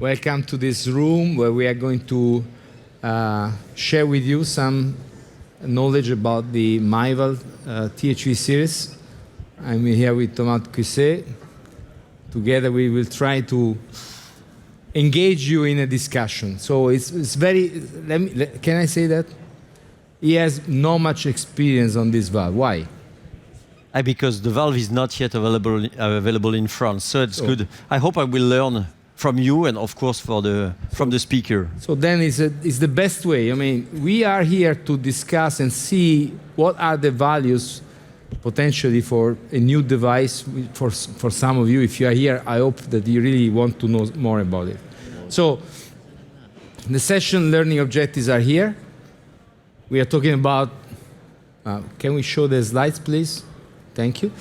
Welcome to this room where we are going to share with you some knowledge about the Myval THV series. I'm here with Thomas Cusset. Together we will try to engage you in a discussion. So it's very, can I say that? He has not much experience on this valve. Why? Because the valve is not yet available in France, so it's good. I hope I will learn from you and, of course, from the speaker. So then it's the best way. I mean, we are here to discuss and see what are the values potentially for a new device for some of you. If you are here, I hope that you really want to know more about it. So the session learning objectives are here. We are talking about, can we show the slides, please? Thank you.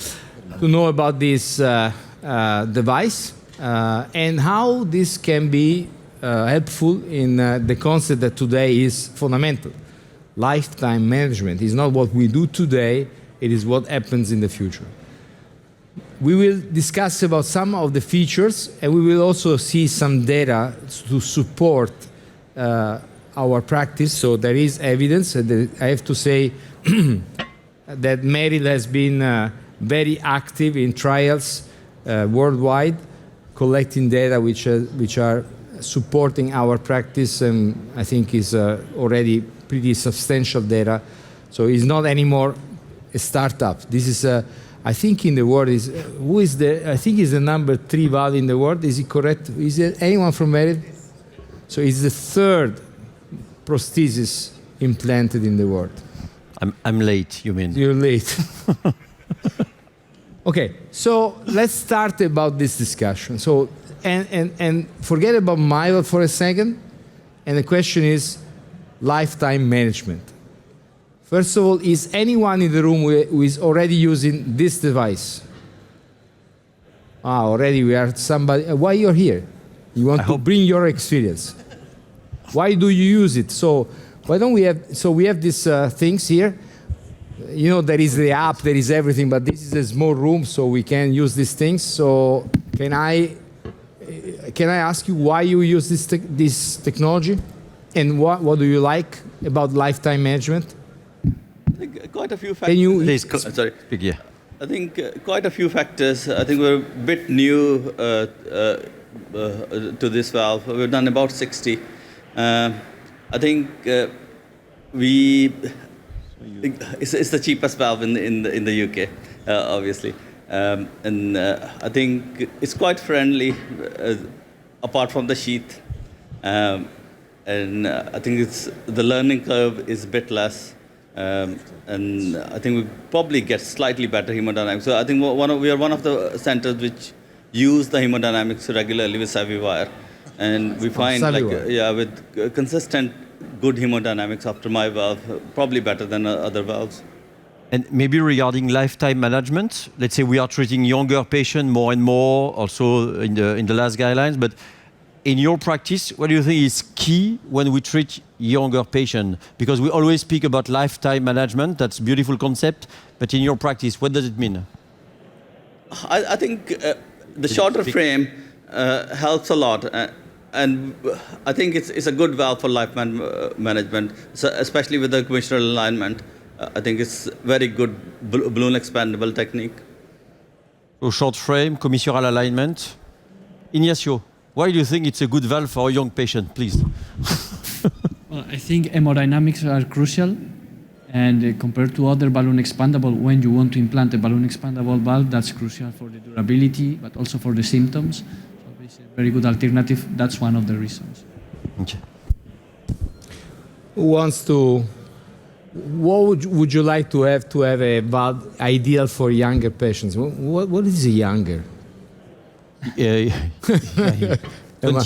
To know about this device and how this can be helpful in the concept that today is fundamental. Lifetime management is not what we do today, it is what happens in the future. We will discuss about some of the features, and we will also see some data to support our practice. So there is evidence. I have to say that Meryl has been very active in trials worldwide, collecting data which are supporting our practice, and I think is already pretty substantial data. So it's not anymore a startup. This is I think in the world is I think is the number 3 valve in the world. Is it correct? Is there anyone from Meryl? So it's the 3rd prosthesis implanted in the world. I'm late, you mean? You're late. Okay, so let's start about this discussion. So, and forget about Myval for a second, and the question is lifetime management. First of all, is anyone in the room who is already using this device? Already we are somebody. Why you're here? You want to bring your experience. Why do you use it? So why don't we have? So we have these things here. You know, there is the app, there is everything, but this is a small room, so we can use these things. So can I ask you why you use this technology, and what do you like about lifetime management? I think quite a few factors. Can you please? Sorry. Speak, yeah. I think quite a few factors. I think we're a bit new to this valve. We've done about 60. I think it's the cheapest valve in the UK, obviously, and I think it's quite friendly, apart from the sheath, and I think the learning curve is a bit less. And I think we probably get slightly better hemodynamics. So I think we are one of the centers which use the hemodynamics regularly with TAVI wire, and we find with consistent good hemodynamics after my valve, probably better than other valves. And maybe regarding lifetime management, let's say we are treating younger patients more and more, also in the last guidelines, but in your practice, what do you think is key when we treat younger patients? Because we always speak about lifetime management, that's a beautiful concept, but in your practice, what does it mean? I think the shorter frame helps a lot, and I think it's a good valve for life management, so especially with the commissural alignment. I think it's very good balloon expandable technique. So short frame, commissural alignment. Ignacio, why do you think it's a good valve for a young patient, please? Well, I think hemodynamics are crucial, and compared to other balloon expandable, when you want to implant a balloon expandable valve, that's crucial for the durability, but also for the symptoms. So it's a very good alternative. That's one of the reasons. Okay. Who wants to? What would you like to have a valve ideal for younger patients? What is a younger? 20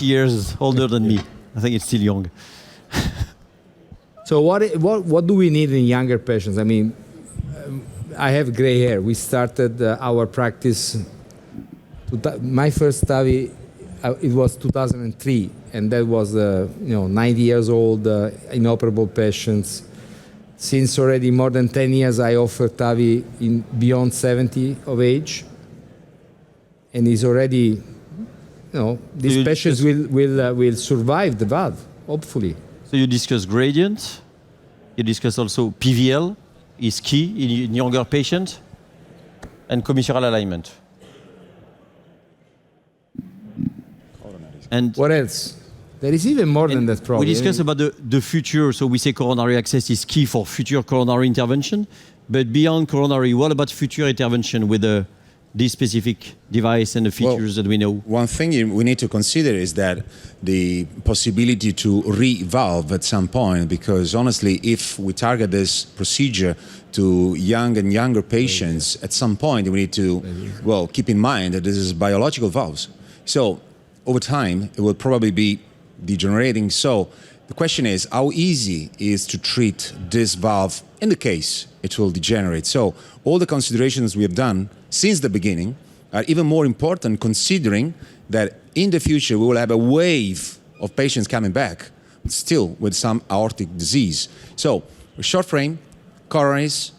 years older than me. I think it's still young. So what do we need in younger patients? I mean, I have gray hair. We started our practice. My first TAVI, it was 2003, and that was 90 years old, inoperable patients. Since already more than 10 years, I offer TAVI in beyond 70 of age, and is already these you patients will survive the valve, hopefully. So you discuss gradient. You discuss also PVL is key in younger patients, and commissural alignment. And What else? There is even more than that problem. we discuss about the future. So we say coronary access is key for future coronary intervention. But beyond coronary, what about future intervention with this specific device and the features that we know? One thing we need to consider is that the possibility to revalve at some point, because honestly, if we target this procedure to young and younger patients, at some point we need to, well, keep in mind that this is biological valves. So over time, it will probably be degenerating. So the question is, how easy is to treat this valve in the case it will degenerate? So all the considerations we have done since the beginning are even more important, considering that in the future we will have a wave of patients coming back, still with some aortic disease. So short frame, coronaries,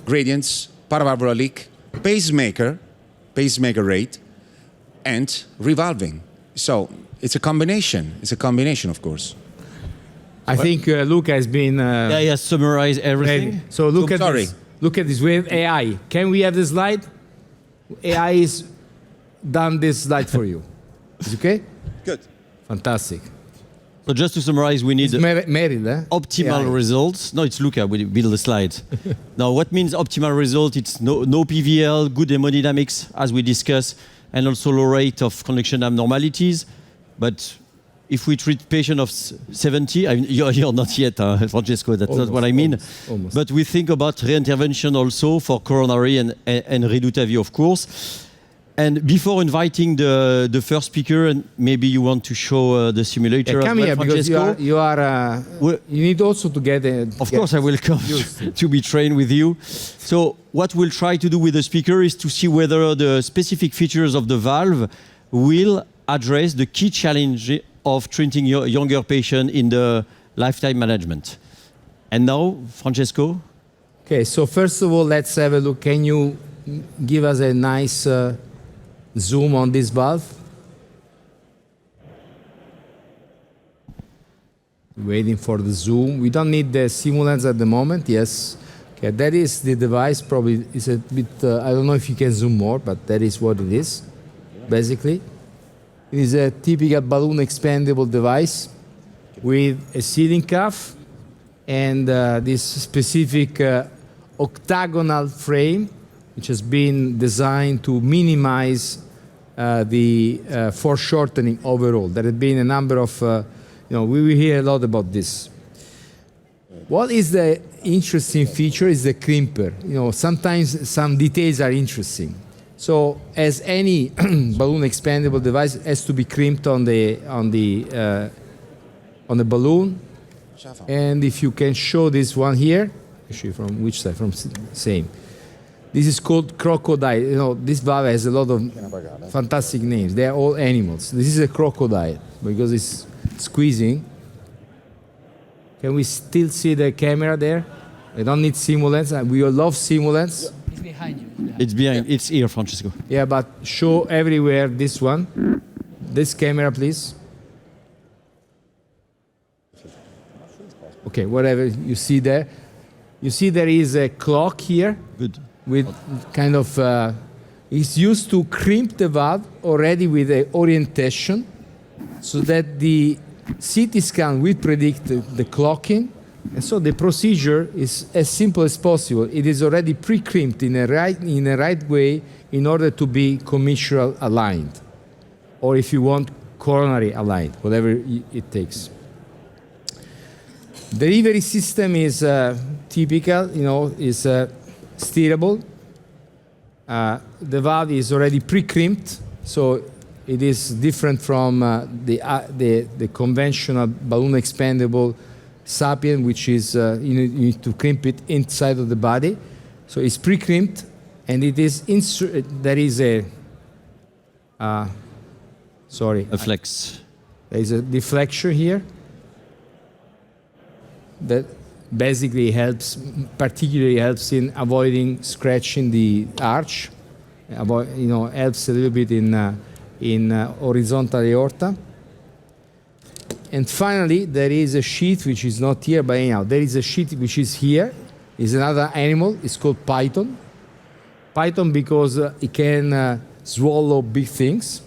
gradients, paravalvular leak, pacemaker rate, and revalving. So it's a combination. It's a combination, of course. I think Luca has been. Yeah, he has summarized everything. ready. So look at this. Look at this. We have AI. Can we have the slide? AI is done this slide for you. Is it okay? Good. Fantastic. So just to summarize, we need Meryl, optimal AI. results. No, it's Luca. We build the slide. Now, what means optimal result? It's no PVL, good hemodynamics, as we discussed, and also low rate of conduction abnormalities. But if we treat patient of 70, you're not yet, Francesco, that's not what I mean. Almost. But we think about reintervention also for coronary and redo TAVI, of course. And before inviting the first speaker, and maybe you want to show the simulator Come as well, here, because Francesco. you need also to get Of course, I will come to be trained with you. So what we'll try to do with the speaker is to see whether the specific features of the valve will address the key challenge of treating younger patients in the lifetime management. And now, Francesco? Okay, so first of all, let's have a look. Can you give us a nice zoom on this valve? Waiting for the zoom. We don't need the simulants at the moment. Yes. Okay, that is the device. Probably is a bit. I don't know if you can zoom more, but that is what it is. Basically, it is a typical balloon expandable device with a sealing cuff and this specific octagonal frame, which has been designed to minimize the foreshortening overall. There have been a number of, we will hear a lot about this. What is the interesting feature is the crimper. Sometimes some details are interesting. So as any balloon expandable device, it has to be crimped on the balloon. And if you can show this one here, actually from which side? From same. This is called crocodile. This valve has a lot of fantastic names. They are all animals. This is a crocodile because it's squeezing. Can we still see the camera there? I don't need simulants. We all love simulants. It's behind you. It's behind. It's here, Francesco. Yeah, but show everywhere this one. This camera, please. Okay, whatever you see there. You see there is a clock here. Good. With kind of, it's used to crimp the valve already with the orientation so that the CT scan will predict the clocking. And so the procedure is as simple as possible. It is already pre-crimped in a right way in order to be commissural aligned, or if you want, coronary aligned, whatever it takes. Delivery system is typical, is steerable. The valve is already pre-crimped, so it is different from the conventional balloon expandable Sapien, which is you need to crimp it inside of the body. So it's pre-crimped, and it is there is a flex. There is a deflector here that basically particularly helps in avoiding scratching the arch. Helps a little bit in in horizontal aorta. And finally, there is a sheath which is not here, but anyhow, there is a sheath which is here. It's another animal. It's called python. Python because it can swallow big things.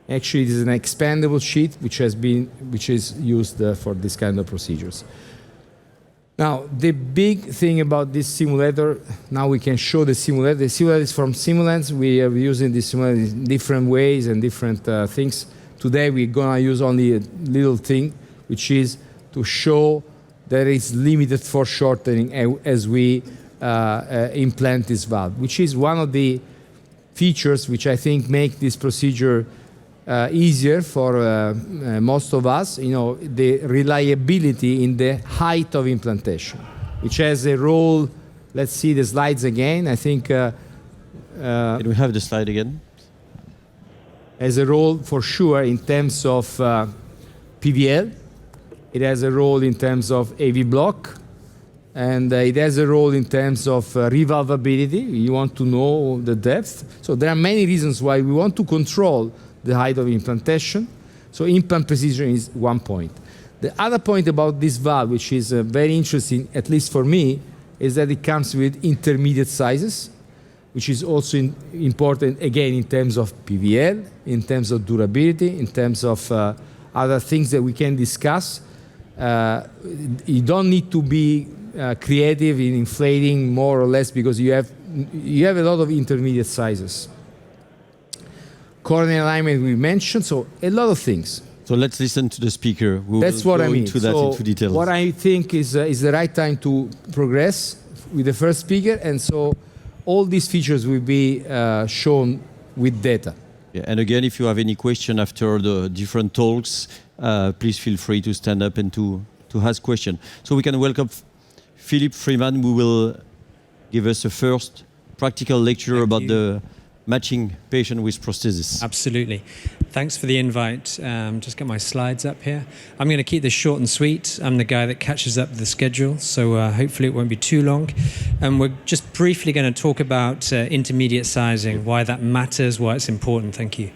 Actually, it is an expandable sheath which is used for this kind of procedures. Now, the big thing about this simulator, now we can show the simulator. The simulator is from Simulants. We are using this simulator in different ways and different things. Today, we're going to use only a little thing, which is to show there is limited foreshortening as we implant this valve, which is one of the features which I think make this procedure easier for most of us, the reliability in the height of implantation, which has a role. Let's see the slides again. I think. Can we have the slide again? Has a role for sure in terms of PVL. It has a role in terms of AV block. And it has a role in terms of revalvability. You want to know the depth. So there are many reasons why we want to control the height of implantation. So implant precision is one point. The other point about this valve, which is very interesting, at least for me, is that it comes with intermediate sizes, which is also important, again, in terms of PVL, in terms of durability, in terms of other things that we can discuss. You don't need to be creative in inflating more or less because you have a lot of intermediate sizes. Corneal alignment we mentioned, so a lot of things. So let's listen to the speaker. That's what I mean. Into that into details. What I think is the right time to progress with the first speaker, and so all these features will be shown with data. Yeah, and again, if you have any question after the different talks, please feel free to stand up and to ask question. So we can welcome Philip Freeman, who will give us a first practical lecture about the matching patient with prosthesis. Absolutely. Thanks for the invite. Just get my slides up here. I'm going to keep this short and sweet. I'm the guy that catches up the schedule, so hopefully it won't be too long. And we're just briefly going to talk about intermediate sizing, why that matters, why it's important. Thank you.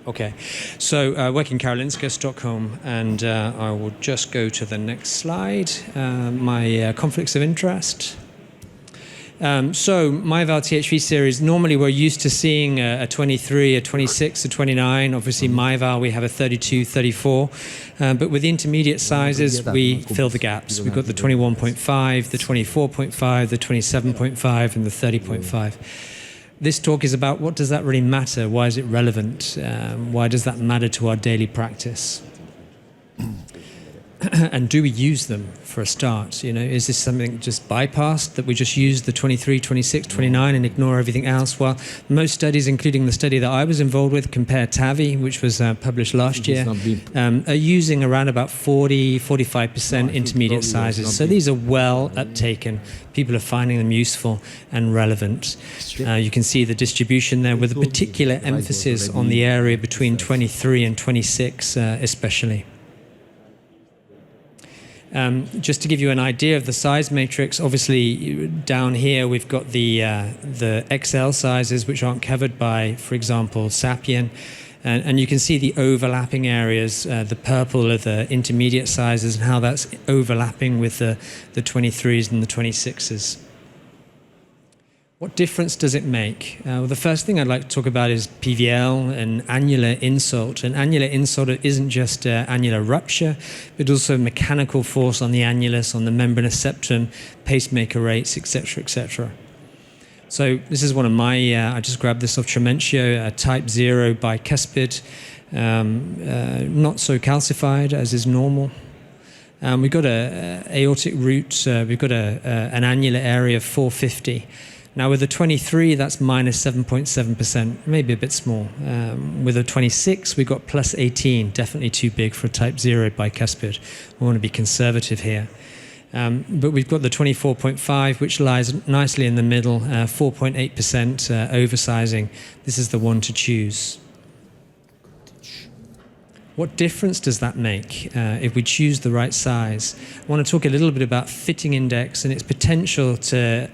Okay. So working Karolinska, Stockholm, and I will just go to the next slide. My conflicts of interest. So Myval THV series, normally we're used to seeing a 23, a 26, a 29. Obviously Myval, we have a 32, 34. But with the intermediate sizes, we fill the gaps. We've got the 21.5, the 24.5, the 27.5, and the 30.5. This talk is about what does that really matter? Why is it relevant? Why does that matter to our daily practice? And do we use them for a start? Is this something just bypassed, that we just use the 23, 26, 29 and ignore everything else? Well, most studies, including the study that I was involved with, compare TAVI, which was published last year, are using around about 40, 45% intermediate sizes. So these are well uptaken. People are finding them useful and relevant. You can see the distribution there with a particular emphasis on the area between 23 and 26 especially. Just to give you an idea of the size matrix, obviously down here we've got the XL sizes, which aren't covered by, for example, Sapien. And you can see the overlapping areas. The purple are the intermediate sizes and how that's overlapping with the 23s and the 26s. What difference does it make? Well, the first thing I'd like to talk about is PVL and annular insult. And annular insult isn't just annular rupture, but also mechanical force on the annulus, on the membranous septum, pacemaker rates, etc., etc. So this is one of my, I just grabbed this off Trementio, a type 0 bicuspid, not so calcified as is normal. We've got an aortic root, we've got an annular area of 450. Now with a 23, that's minus 7.7%, maybe a bit small. With a 26, we've got plus 18, definitely too big for a type 0 bicuspid. We want to be conservative here. But we've got the 24.5, which lies nicely in the middle, 4.8% oversizing. This is the one to choose. What difference does that make if we choose the right size? I want to talk a little bit about fitting index and its potential to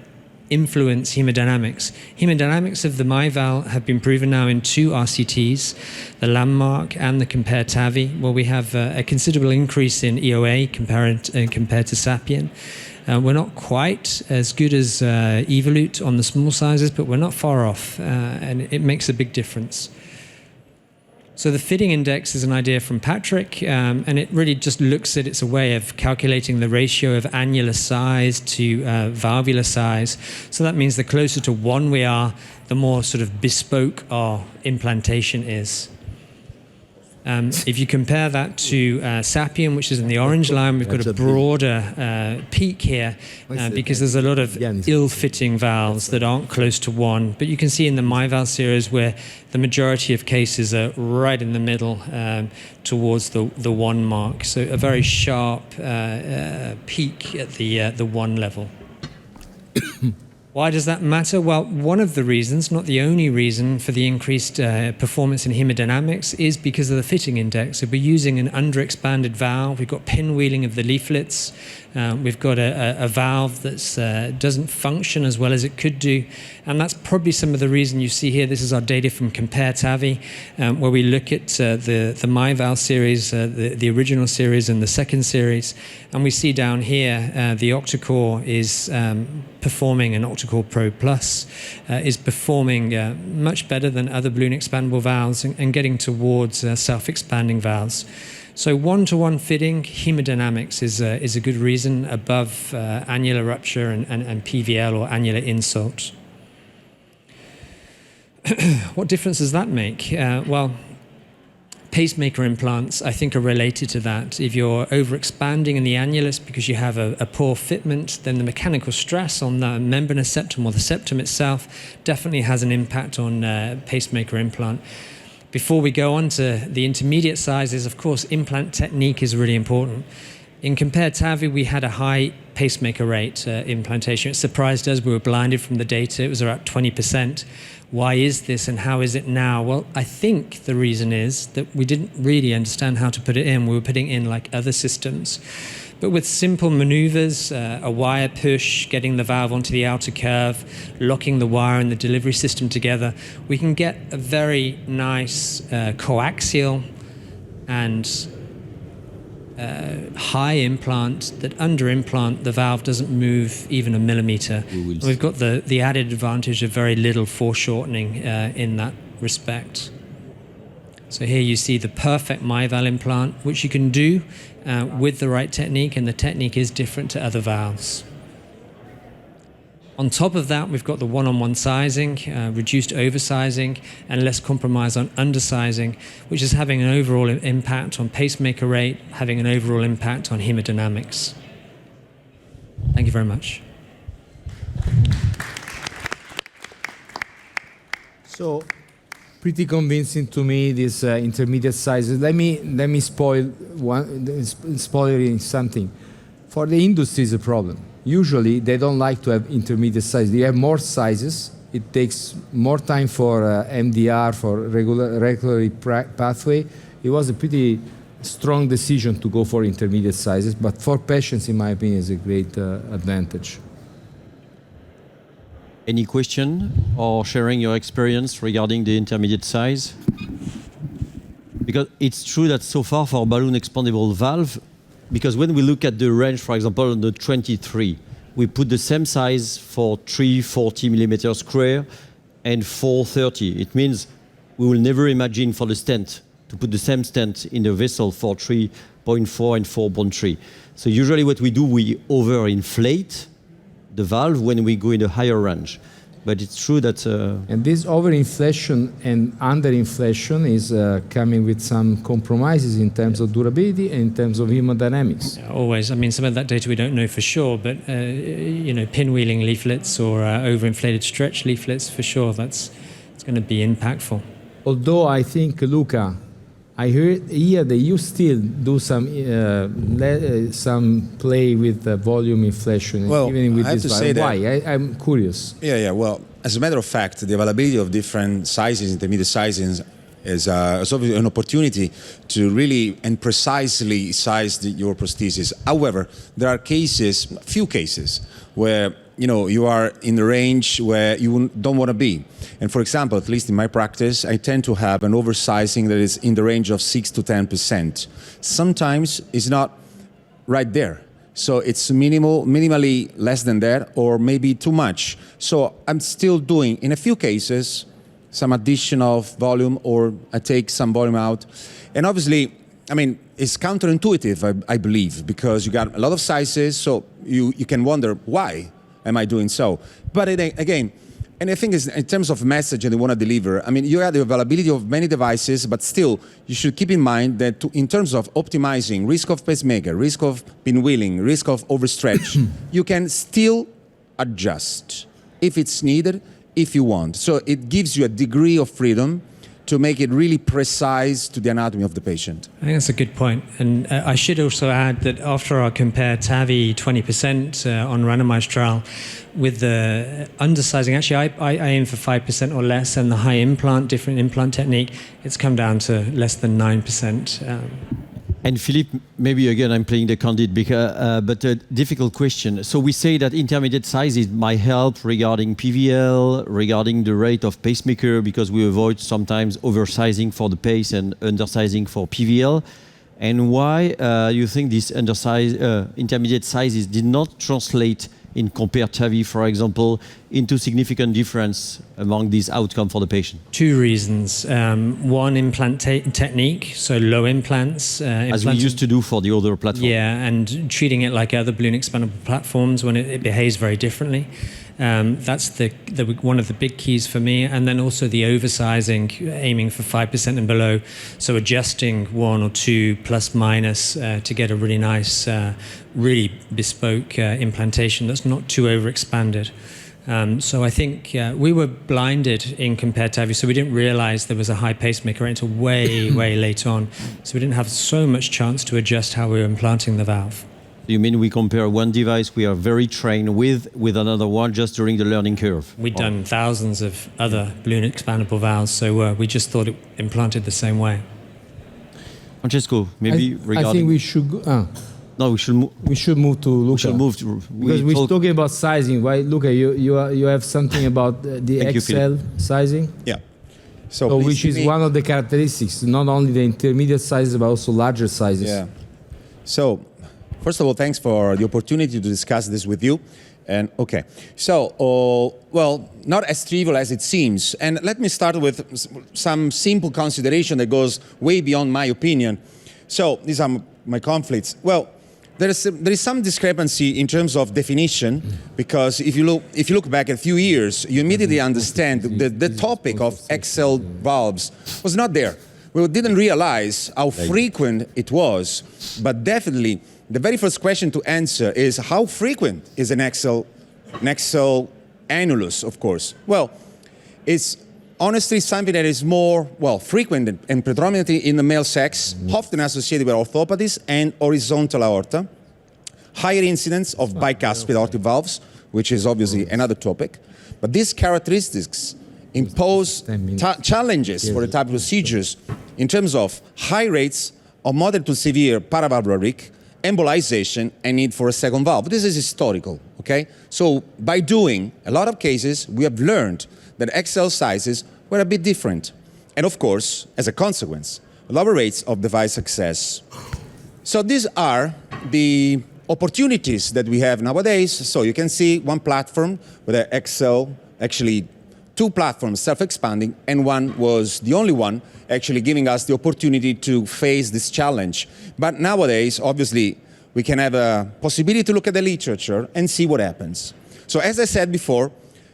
influence hemodynamics. Hemodynamics of the Myval have been proven now in 2 RCTs, the Landmark and the compare TAVI, where we have a considerable increase in EOA compared to Sapien. We're not quite as good as Evolute on the small sizes, but we're not far off, and it makes a big difference. So the fitting index is an idea from Patrick, and it really just looks at it's a way of calculating the ratio of annular size to valvular size. So that means the closer to 1 we are, the more sort of bespoke our implantation is. If you compare that to Sapien, which is in the orange line, we've got a broader peak here because there's a lot of ill-fitting valves that aren't close to 1. But you can see in the Myval series where the majority of cases are right in the middle towards the 1 mark. So a very sharp peak at the 1 level. Why does that matter? Well, one of the reasons, not the only reason, for the increased performance in hemodynamics is because of the fitting index. So we're using an underexpanded valve. We've got pinwheeling of the leaflets. We've got a valve that doesn't function as well as it could do. And that's probably some of the reason you see here. This is our data from compare TAVI, where we look at the Myval series, the original series and the second series. And we see down here the OctaCore is performing, an OctaCore Pro Plus is performing much better than other balloon expandable valves and getting towards self-expanding valves. So 1-to-1 fitting hemodynamics is a good reason above annular rupture and PVL or annular insult. What difference does that make? Well, pacemaker implants, I think, are related to that. If you're overexpanding in the annulus because you have a poor fitment, then the mechanical stress on the membranous septum or the septum itself definitely has an impact on pacemaker implant. Before we go on to the intermediate sizes, of course, implant technique is really important. In compare TAVI, we had a high pacemaker rate implantation. It surprised us. We were blinded from the data. It was about 20%. Why is this and how is it now? Well, I think the reason is that we didn't really understand how to put it in. We were putting in like other systems. But with simple maneuvers, a wire push, getting the valve onto the outer curve, locking the wire and the delivery system together, we can get a very nice coaxial and high implant that under implant the valve doesn't move even a millimeter. We've got the added advantage of very little foreshortening in that respect. So here you see the perfect Myval implant, which you can do with the right technique, and the technique is different to other valves. On top of that, we've got the one-on-one sizing, reduced oversizing, and less compromise on undersizing, which is having an overall impact on pacemaker rate, having an overall impact on hemodynamics. Thank you very much. So, pretty convincing to me, these intermediate sizes. Let me spoil something. For the industry, is a problem. Usually, they don't like to have intermediate sizes. You have more sizes. It takes more time for MDR, for regulatory pathway. It was a pretty strong decision to go for intermediate sizes, but for patients, in my opinion, is a great advantage. Any question or sharing your experience regarding the intermediate size? Because it's true that so far for balloon expandable valve, because when we look at the range, for example, on the 23, we put the same size for 340 millimeter square and 430. It means we will never imagine for the stent to put the same stent in the vessel for 3.4 and 4.3. So usually what we do, we overinflate the valve when we go in a higher range. But it's true that... And this overinflation and underinflation is coming with some compromises in terms of durability and in terms of hemodynamics. Yeah, always. I mean, some of that data we don't know for sure, but pinwheeling leaflets or overinflated stretch leaflets, for sure, it's going to be impactful. Although I think, Luca, I heard here that you still do some play with volume inflation, well, even with I have this. to say Why? that, I'm curious. Yeah. Well, as a matter of fact, the availability of different sizes, intermediate sizes, is obviously an opportunity to really and precisely size your prosthesis. However, there are few cases, where you are in the range where you don't want to be. And for example, at least in my practice, I tend to have an oversizing that is in the range of 6 to 10%. Sometimes it's not right there. So it's minimally less than that, or maybe too much. So I'm still doing, in a few cases, some addition of volume, or I take some volume out. And obviously, I mean, it's counterintuitive, I believe, because you got a lot of sizes, so you can wonder, why am I doing so? But again, and I think it's, in terms of message that you want to deliver, I mean, you have the availability of many devices, but still, you should keep in mind that in terms of optimizing risk of pacemaker, risk of pinwheeling, risk of overstretch, you can still adjust if it's needed, if you want. So it gives you a degree of freedom to make it really precise to the anatomy of the patient. I think that's a good point. And I should also add that after our compare TAVI 20% on randomized trial, with the undersizing, actually I aim for 5% or less, and the high implant, different implant technique, it's come down to less than 9%. And Philippe, maybe again I'm playing the candid, but a difficult question. So we say that intermediate sizes might help regarding PVL, regarding the rate of pacemaker, because we avoid sometimes oversizing for the pace and undersizing for PVL. And why you think these intermediate sizes did not translate in compare TAVI, for example, into significant difference among these outcomes for the patient? Two reasons. One, implant technique, so low implants. As we used to do for the other platform. Yeah, and treating it like other balloon expandable platforms when it behaves very differently. That's one of the big keys for me. And then also the oversizing, aiming for 5% and below. So adjusting 1 or 2 plus minus to get a really nice, really bespoke implantation that's not too overexpanded. So I think we were blinded in compare TAVI, so we didn't realize there was a high pacemaker until way, way late on. So we didn't have so much chance to adjust how we were implanting the valve. You mean we compare one device we are very trained with another one just during the learning curve? We'd done thousands of other balloon expandable valves, so we just thought it implanted the same way. Francesco, maybe regarding... I think we should go... No, we should move to Luca. We should move to... Because we're talking about sizing, right? Luca, you have something about the XL sizing? Yeah. So which is one of the characteristics, not only the intermediate sizes, but also larger sizes. Yeah. So, first of all, thanks for the opportunity to discuss this with you. And okay, so, well, not as trivial as it seems. And let me start with some simple consideration that goes way beyond my opinion. So, these are my conflicts. Well, there is some discrepancy in terms of definition, because if you look back a few years, you immediately understand that the topic of XL valves was not there. We didn't realize how frequent it was, but definitely the very first question to answer is how frequent is an XL annulus, of course. Well, it's honestly something that is more, well, frequent and predominantly in the male sex, often associated with orthopathies and horizontal aorta, higher incidence of bicuspid aortic valves, which is obviously another topic. But these characteristics impose challenges for the TAVI procedures in terms of high rates of moderate to severe paravalvular leak, embolization, and need for a second valve. This is historical, okay? So by doing a lot of cases, we have learned that XL sizes were a bit different. And of course, as a consequence, lower rates of device success. So these are the opportunities that we have nowadays. So you can see one platform with an XL, actually 2 platforms self-expanding, and one was the only one actually giving us the opportunity to face this challenge. But nowadays, obviously, we can have a possibility to look at the literature and see what happens. So as I said before,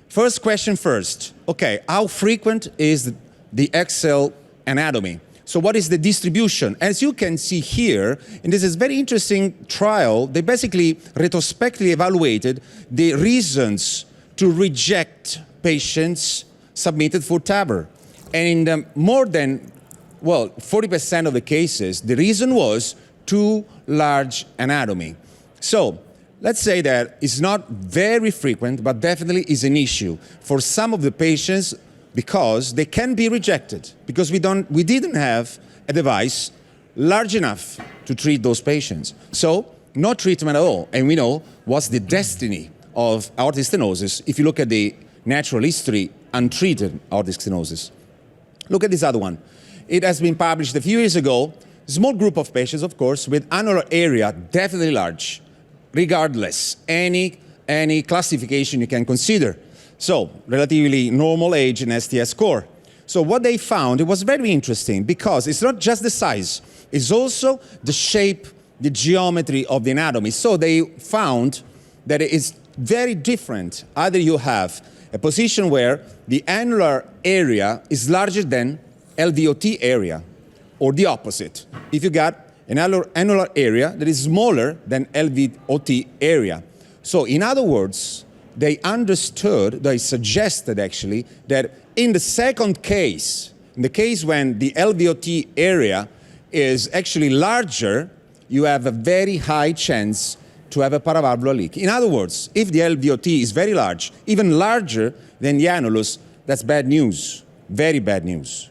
first question first. Okay, how frequent is the XL anatomy? So what is the distribution? As you can see here, and this is a very interesting trial, they basically retrospectively evaluated the reasons to reject patients submitted for TAVR. And in more than, well, 40% of the cases, the reason was too large anatomy. So let's say that it's not very frequent, but definitely is an issue for some of the patients, because they can be rejected, because we didn't have a device large enough to treat those patients. So no treatment at all. And we know what's the destiny of aortic stenosis if you look at the natural history untreated aortic stenosis. Look at this other one. It has been published a few years ago. Small group of patients, of course, with annular area definitely large, regardless any classification you can consider. So relatively normal age and STS score. So what they found, it was very interesting because it's not just the size, it's also the shape, the geometry of the anatomy. So they found that it is very different. Either you have a position where the annular area is larger than LVOT area, or the opposite. If you got an annular area that is smaller than LVOT area. So in other words, they understood, they suggested actually, that in the second case, in the case when the LVOT area is actually larger, you have a very high chance to have a paravalvular leak. In other words, if the LVOT is very large, even larger than the annulus, that's bad news, very bad news.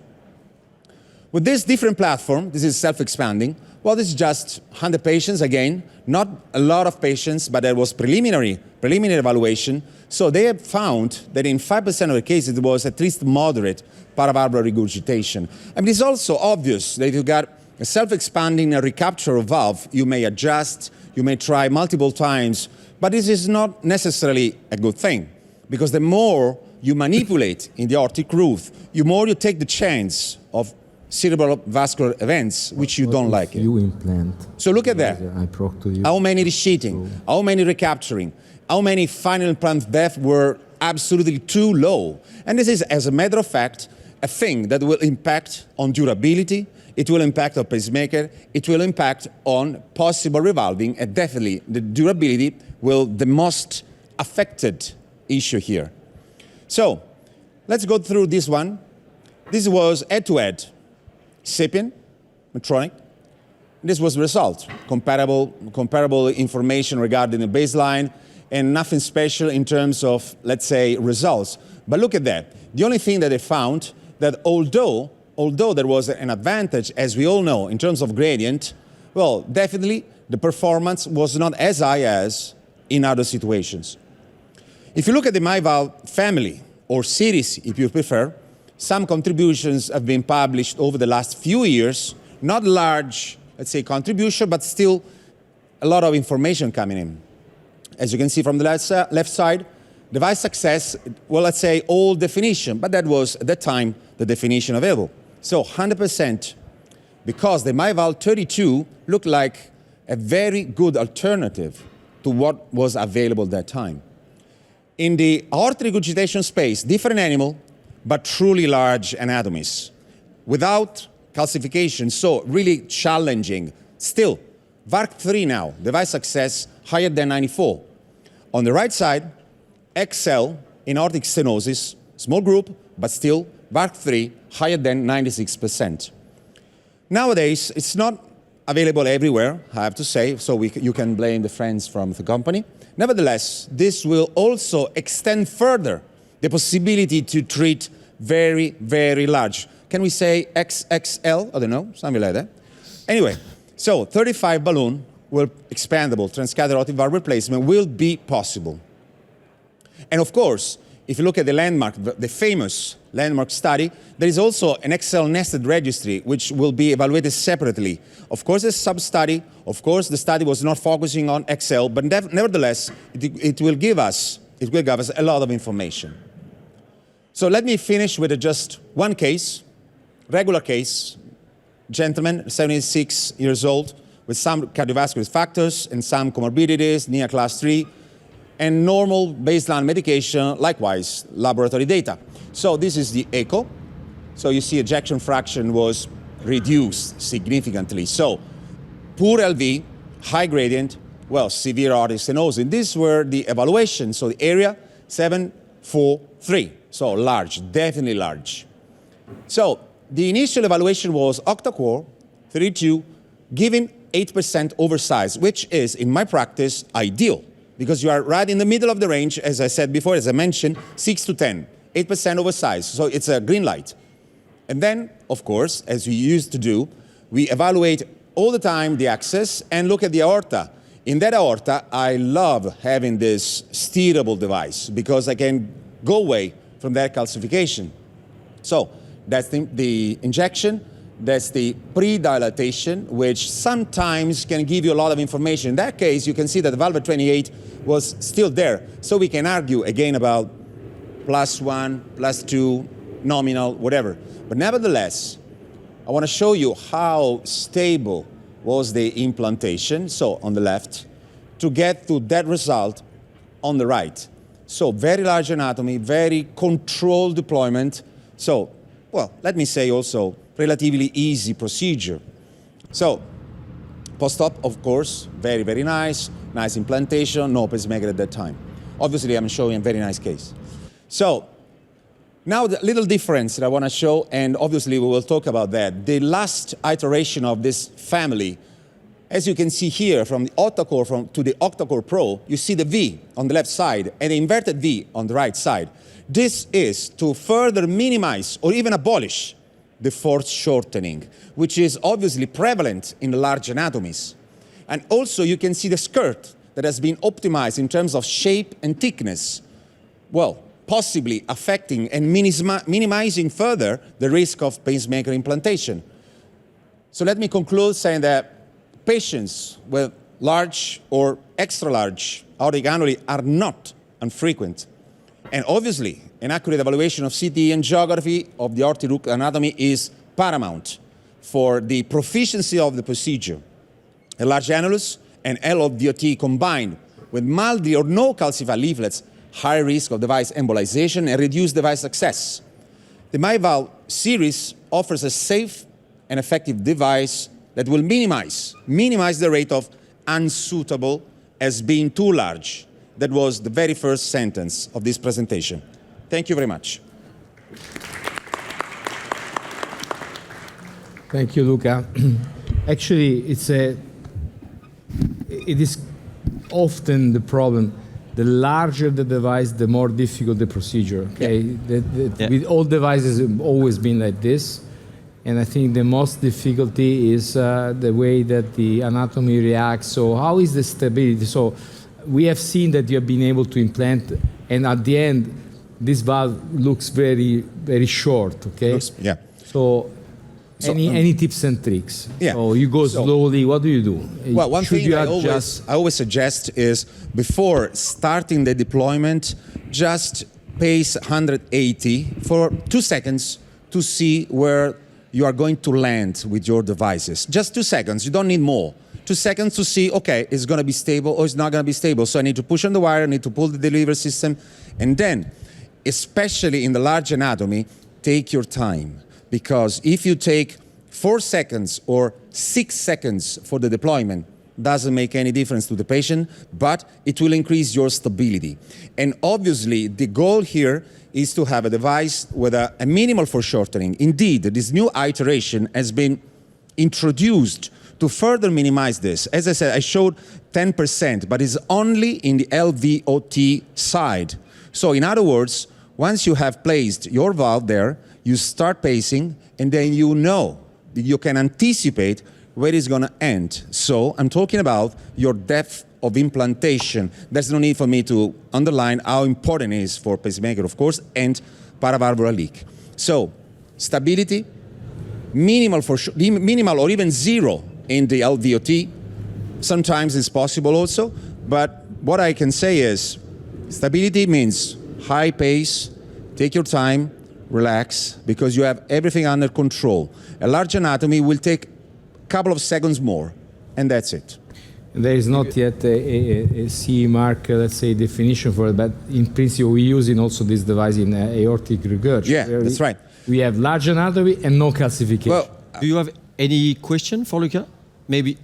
With this different platform, this is self-expanding, well, this is just 100 patients, again, not a lot of patients, but there was preliminary evaluation. So they have found that in 5% of the cases, it was at least moderate paravalvular regurgitation. I mean, it's also obvious that if you got a self-expanding recapture valve, you may adjust, you may try multiple times, but this is not necessarily a good thing, because the more you manipulate in the aortic groove, the more you take the chance of cerebral vascular events, which you don't like. You implant. So look at that. I talked to you. How many resheathing? How many recapturing? How many final implant depth were absolutely too low? And this is, as a matter of fact, a thing that will impact on durability, it will impact on pacemaker, it will impact on possible revalving, and definitely the durability will the most affected issue here. So let's go through this one. This was head-to-head. SAPIEN, Medtronic. This was the result. Comparable information regarding the baseline and nothing special in terms of, let's say, results. But look at that. The only thing that they found that although there was an advantage, as we all know, in terms of gradient, well, definitely the performance was not as high as in other situations. If you look at the Myval family, or series, if you prefer, some contributions have been published over the last few years, not large, let's say, contribution, but still a lot of information coming in. As you can see from the left side, device success, well, let's say old definition, but that was at that time the definition available. So 100%, because the Myval THV looked like a very good alternative to what was available at that time. In the aortic regurgitation space, different animal, but truly large anatomies, without calcification, so really challenging. Still, VARC3 now, device success higher than 94. On the right side, XL in aortic stenosis, small group, but still VARC3 higher than 96%. Nowadays, it's not available everywhere, I have to say, so you can blame the friends from the company. Nevertheless, this will also extend further the possibility to treat very, very large. Can we say XXL? I don't know, something like that. Anyway, so 35 balloon will expandable transcatheter aortic valve replacement will be possible. And of course, if you look at the landmark, the famous landmark study, there is also an XL nested registry which will be evaluated separately. Of course, it's a sub-study. Of course, the study was not focusing on XL, but nevertheless, it will give us a lot of information. So let me finish with just one case, regular case, gentleman, 76 years old, with some cardiovascular factors and some comorbidities, NIA class 3, and normal baseline medication, likewise, laboratory data. So this is the echo. So you see ejection fraction was reduced significantly. So poor LV, high gradient, well, severe aortic stenosis. These were the evaluations. So the area, 7, 4, 3. So large, definitely large. So the initial evaluation was octa-core, 32, given 8% oversize, which is, in my practice, ideal, because you are right in the middle of the range, as I said before, as I mentioned, 6 to 10, 8% oversize, so it's a green light. And then, of course, as we used to do, we evaluate all the time the axis and look at the aorta. In that aorta, I love having this steerable device because I can go away from that calcification. So that's the injection, that's the pre-dilatation, which sometimes can give you a lot of information. In that case, you can see that the valve at 28 was still there. So we can argue again about +1, +2, nominal, whatever. But nevertheless, I want to show you how stable was the implantation, so on the left, to get to that result on the right. So very large anatomy, very controlled deployment. So, well, let me say also relatively easy procedure. So, post-op, of course, very, very nice implantation, no pacemaker at that time. Obviously, I'm showing a very nice case. So, now the little difference that I want to show, and obviously we will talk about that. The last iteration of this family, as you can see here, from the OctaCore to the OctaCore Pro, you see the V on the left side and the inverted V on the right side. This is to further minimize or even abolish the foreshortening, which is obviously prevalent in the large anatomies. And also you can see the skirt that has been optimized in terms of shape and thickness. Well, possibly affecting and minimizing further the risk of pacemaker implantation. So let me conclude saying that patients with large or extra large aortic annuli are not infrequent. And obviously, an accurate evaluation of CT angiography of the aortic root anatomy is paramount for the proficiency of the procedure. A large annulus and LVOT combined with mildly or no calcified leaflets, high risk of device embolization and reduced device success. The Myval series offers a safe and effective device that will minimize the rate of unsuitable as being too large. That was the very first sentence of this presentation. Thank you very much. Thank you, Luca. Actually, it is often the problem. The larger the device, the more difficult the procedure. Okay, Yeah. With all devices, it's always been like this, and I think the most difficulty is the way that the anatomy reacts. So, how is the stability? So, we have seen that you have been able to implant, and at the end, this valve looks very, very short. Okay. Yeah. So, any tips and tricks? Yeah. So you go slowly. What do you do? Well, one Should thing you I adjust? always suggest is before starting the deployment, just pace 180 for 2 seconds to see where you are going to land with your devices. Just 2 seconds. You don't need more. 2 seconds to see, okay, it's going to be stable or it's not going to be stable. So I need to push on the wire, I need to pull the delivery system. And then, especially in the large anatomy, take your time. Because if you take 4 seconds or 6 seconds for the deployment, doesn't make any difference to the patient, but it will increase your stability. And obviously, the goal here is to have a device with a minimal foreshortening. Indeed, this new iteration has been introduced to further minimize this. As I said, I showed 10%, but it's only in the LVOT side. So in other words, once you have placed your valve there, you start pacing, and then you know, you can anticipate where it's going to end. So I'm talking about your depth of implantation. There's no need for me to underline how important it is for pacemaker, of course, and paravalvular leak. So stability, minimal or even zero in the LVOT. Sometimes it's possible also, but what I can say is stability means high pace, take your time, relax, because you have everything under control. A large anatomy will take a couple of seconds more, and that's it. There is not yet a CE mark, let's say, definition for it, but in principle, we're using also this device in aortic regurg. Yeah, that's right. We have large anatomy and no calcification. Well, Do you have any question for Luca? Maybe,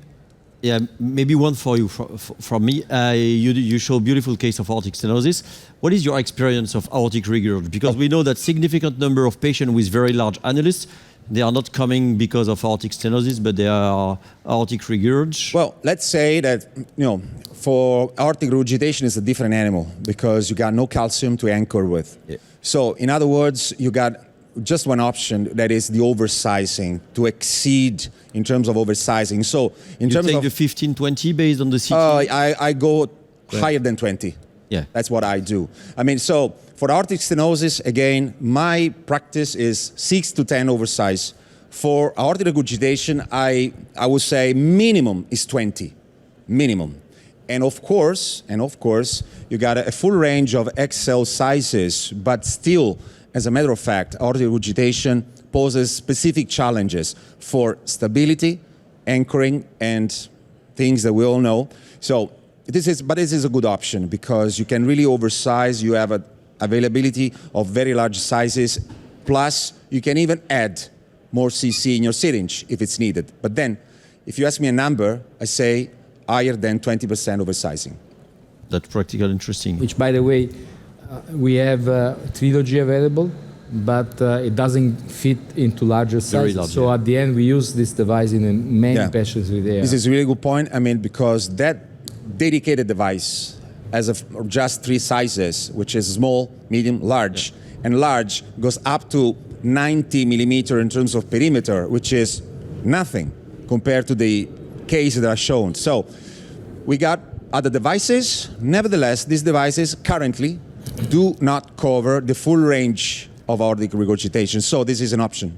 yeah, maybe one for you from me. You show a beautiful case of aortic stenosis. What is your experience of aortic regurg? Because we know that significant number of patients with very large annulus, they are not coming because of aortic stenosis, but they are aortic regurg. well, let's say that, for aortic regurgitation is a different animal because you got no calcium to anchor with. Yeah. So in other words, you got just one option, that is the oversizing, to exceed in terms of oversizing. So in You terms take of the 15, 20 based on the CT? I go higher than 20. Yeah. That's what I do. I mean, so for aortic stenosis, again, my practice is 6 to 10 oversize. For aortic regurgitation, I would say minimum is 20, minimum. And of course, you got a full range of XL sizes, but still, as a matter of fact, aortic regurgitation poses specific challenges for stability, anchoring, and things that we all know. So this is a good option because you can really oversize. You have an availability of very large sizes. Plus, you can even add more cc in your syringe if it's needed. But then, if you ask me a number, I say higher than 20% oversizing. That's practical, interesting. Which, by the way, we have trilogy available, but it doesn't fit into larger sizes. large, so yeah. at the end, we use this device in many patients with AR. This is a really good point. I mean, because that dedicated device has just 3 sizes, which is small, medium, large. And large goes up to 90 millimeter in terms of perimeter, which is nothing compared to the case that are shown. So we got other devices. Nevertheless, these devices currently do not cover the full range of aortic regurgitation. So this is an option.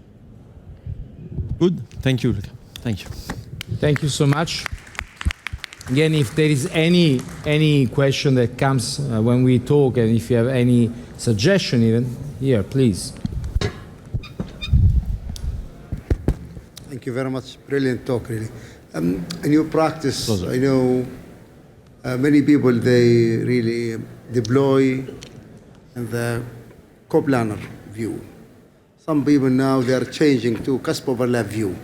Good. Thank you, Luca. Thank you. Thank you so much. Again, if there is any question that comes when we talk, and if you have any suggestion even, here, please. Thank you very much. Brilliant talk, really. In your practice, I know many people, they really deploy in the coplanar view. Some people now, they are changing to cusp overlap view.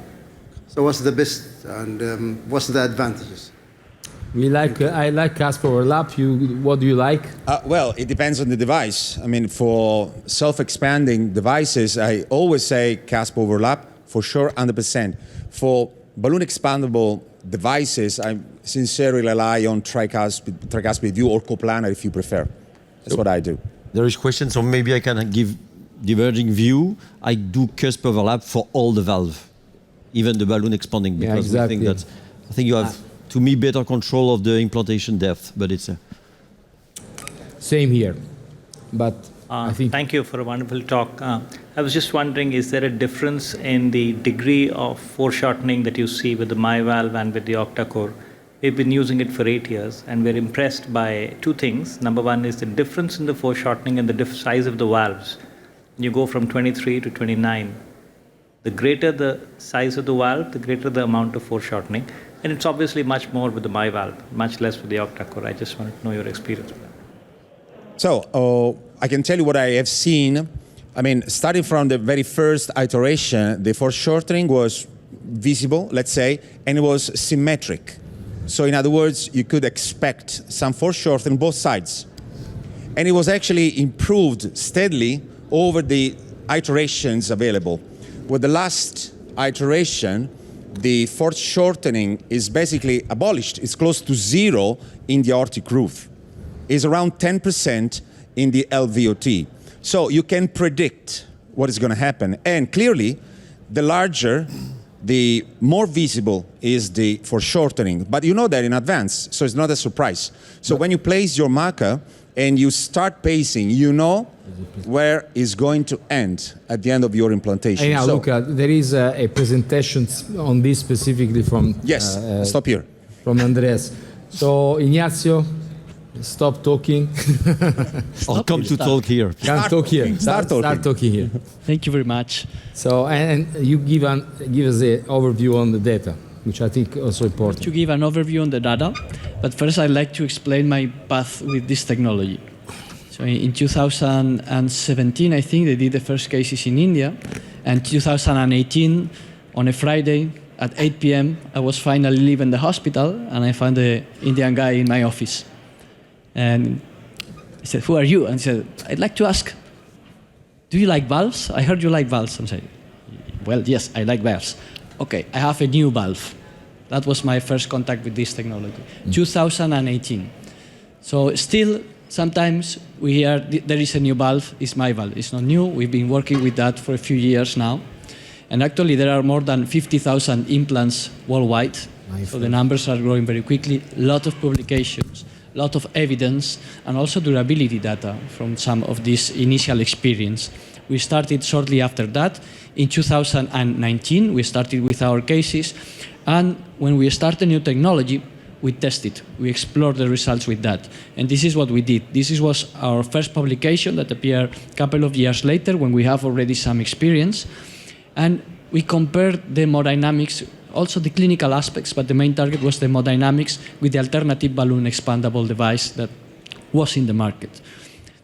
So what's the best and what's the advantages? I like cusp overlap. What do you like? Well, it depends on the device. I mean, for self-expanding devices, I always say cusp overlap, for sure, 100%. For balloon expandable devices, I sincerely rely on tricuspid view or coplanar if you prefer. That's what I do. There is question, so maybe I can give diverging view. I do cusp overlap for all the valve, even the balloon expanding, because exactly. we think that I think you have, to me, better control of the implantation depth, but it's Same here, but I think. Thank you for a wonderful talk. I was just wondering, is there a difference in the degree of foreshortening that you see with the Myval and with the OctaCore? We've been using it for 8 years, and we're impressed by 2 things. Number one is the difference in the foreshortening and the size of the valves. When you go from 23 to 29, the greater the size of the valve, the greater the amount of foreshortening. And it's obviously much more with the Myval, much less with the OctaCore. I just wanted to know your experience with that. So I can tell you what I have seen. I mean, starting from the very first iteration, the foreshortening was visible, let's say, and it was symmetric. So in other words, you could expect some foreshortening both sides. And it was actually improved steadily over the iterations available. With the last iteration, the foreshortening is basically abolished. It's close to 0 in the aortic roof. It's around 10% in the LVOT. So you can predict what is going to happen. And clearly, the larger, the more visible is the foreshortening. But you know that in advance, so it's not a surprise. So when you place your marker and you start pacing, you know where it's going to end at the end of your implantation. Hey, now, so, Luca, there is a presentation on this specifically from... Yes, stop here. From Andreas. So, Ignazio, stop talking. I'll come to talk here. Come talk here. Start talking here. Thank you very much. So, and you give us an overview on the data, which I think also important. To give an overview on the data, but first I'd like to explain my path with this technology. So in 2017, I think they did the first cases in India, and 2018, on a Friday at 8 p.m., I was finally leaving the hospital, and I found the Indian guy in my office. And he said, "Who are you?" And he said, "I'd like to ask, do you like valves? I heard you like valves." And I said, "Well, yes, I like valves." "Okay, I have a new valve." That was my first contact with this technology, 2018. So still, sometimes we hear there is a new valve, it's Myval. It's not new, we've been working with that for a few years now. And actually there are more than 50,000 implants worldwide. So the numbers are growing very quickly, a lot of publications, a lot of evidence, and also durability data from some of this initial experience. We started shortly after that. In 2019, we started with our cases, and when we start a new technology, we test it. We explore the results with that. And this is what we did. This was our first publication that appeared a couple of years later when we have already some experience. And we compared the hemodynamics, also the clinical aspects, but the main target was the hemodynamics with the alternative balloon expandable device that was in the market.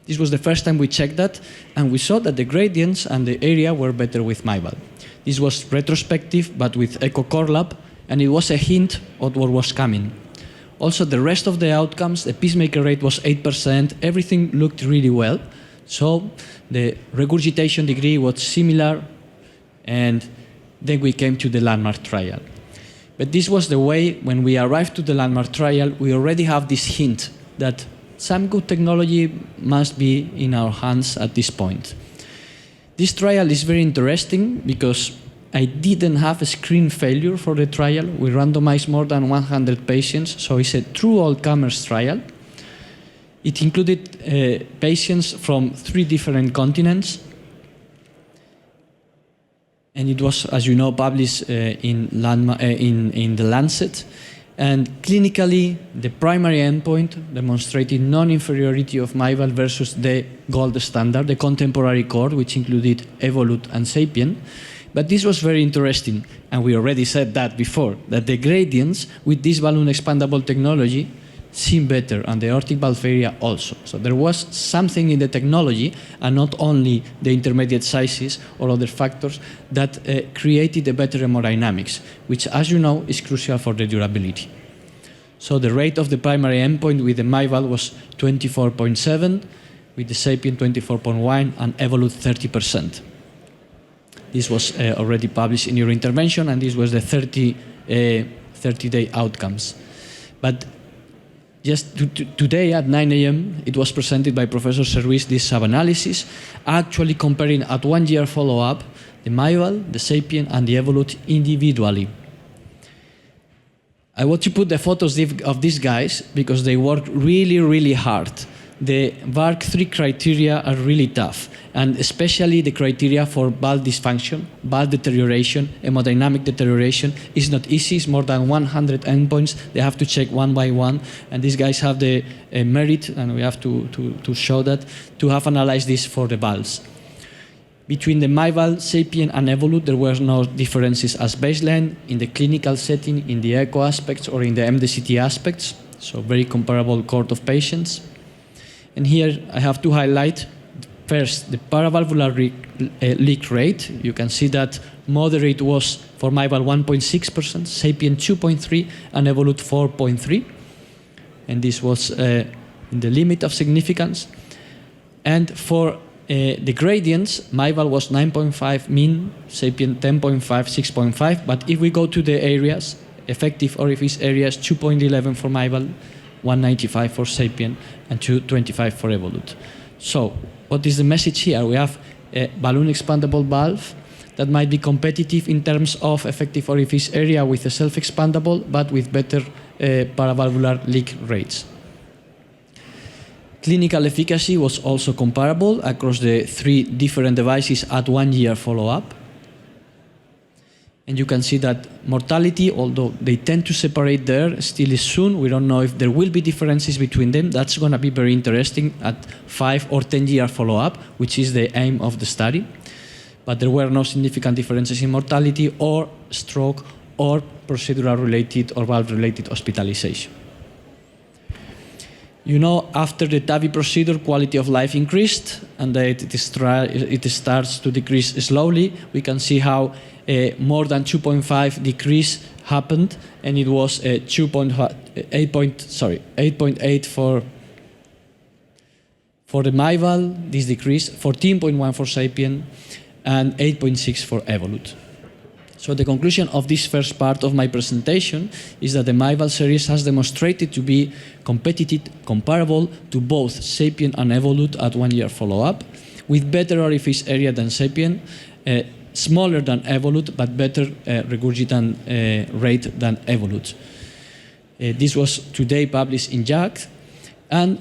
This was the first time we checked that, and we saw that the gradients and the area were better with Myval. This was retrospective, but with Echo Core Lab, and it was a hint of what was coming. Also, the rest of the outcomes, the pacemaker rate was 8%, everything looked really well. So the regurgitation degree was similar, and then we came to the landmark trial. But this was the way, when we arrived to the landmark trial, we already have this hint that some good technology must be in our hands at this point. This trial is very interesting because I didn't have a screen failure for the trial. We randomized more than 100 patients, so it's a true all-comers trial. It included patients from 3 different continents, and it was, as you know, published in the Lancet. And clinically, the primary endpoint demonstrated non-inferiority of Myval versus the gold standard, the contemporary core, which included Evolut and Sapien. But this was very interesting, and we already said that before, that the gradients with this balloon expandable technology seem better, and the aortic valve area also. So there was something in the technology, and not only the intermediate sizes or other factors, that created a better hemodynamics, which, as you know, is crucial for the durability. So the rate of the primary endpoint with the Myval was 24.7, with the Sapien 24.1, and Evolut 30%. This was already published in Eurointervention, and this was the 30-day outcomes. But just today at 9 a.m., it was presented by Professor Service, this sub-analysis, actually comparing at 1 year follow-up the Myval, the Sapien, and the Evolut individually. I want to put the photos of these guys because they work really, really hard. The VARC 3 criteria are really tough, and especially the criteria for valve dysfunction, valve deterioration, hemodynamic deterioration is not easy. It's more than 100 endpoints. They have to check one by one, and these guys have the merit, and we have to show that, to have analyzed this for the valves. Between the Myval, Sapien, and Evolut, there were no differences as baseline in the clinical setting, in the echo aspects, or in the MDCT aspects, so very comparable cohort of patients. And here I have to highlight first the paravalvular leak rate. You can see that moderate was for Myval 1.6%, Sapien 2.3%, and Evolut 4.3%. And this was in the limit of significance. And for the gradients, Myval was 9.5 mean, Sapien 10.5, 6.5. But if we go to the areas, effective orifice areas, 2.11 for Myval, 195 for Sapien, and 225 for Evolut. So what is the message here? We have a balloon expandable valve that might be competitive in terms of effective orifice area with a self-expandable, but with better paravalvular leak rates. Clinical efficacy was also comparable across the 3 different devices at 1 year follow-up. And you can see that mortality, although they tend to separate there, still is soon. We don't know if there will be differences between them. That's going to be very interesting at 5 or 10 year follow-up, which is the aim of the study. But there were no significant differences in mortality or stroke or procedural-related or valve-related hospitalization. You know, after the TAVI procedure, quality of life increased, and it starts to decrease slowly. We can see how more than 2.5 decrease happened, and it was 8.8 for the Myval. This decreased 14.1 for Sapien, and 8.6 for Evolut. So the conclusion of this first part of my presentation is that the Myval series has demonstrated to be competitive, comparable to both Sapien and Evolut at 1 year follow-up, with better orifice area than Sapien, smaller than Evolut, but better regurgitant rate than Evolut. This was today published in JACC, and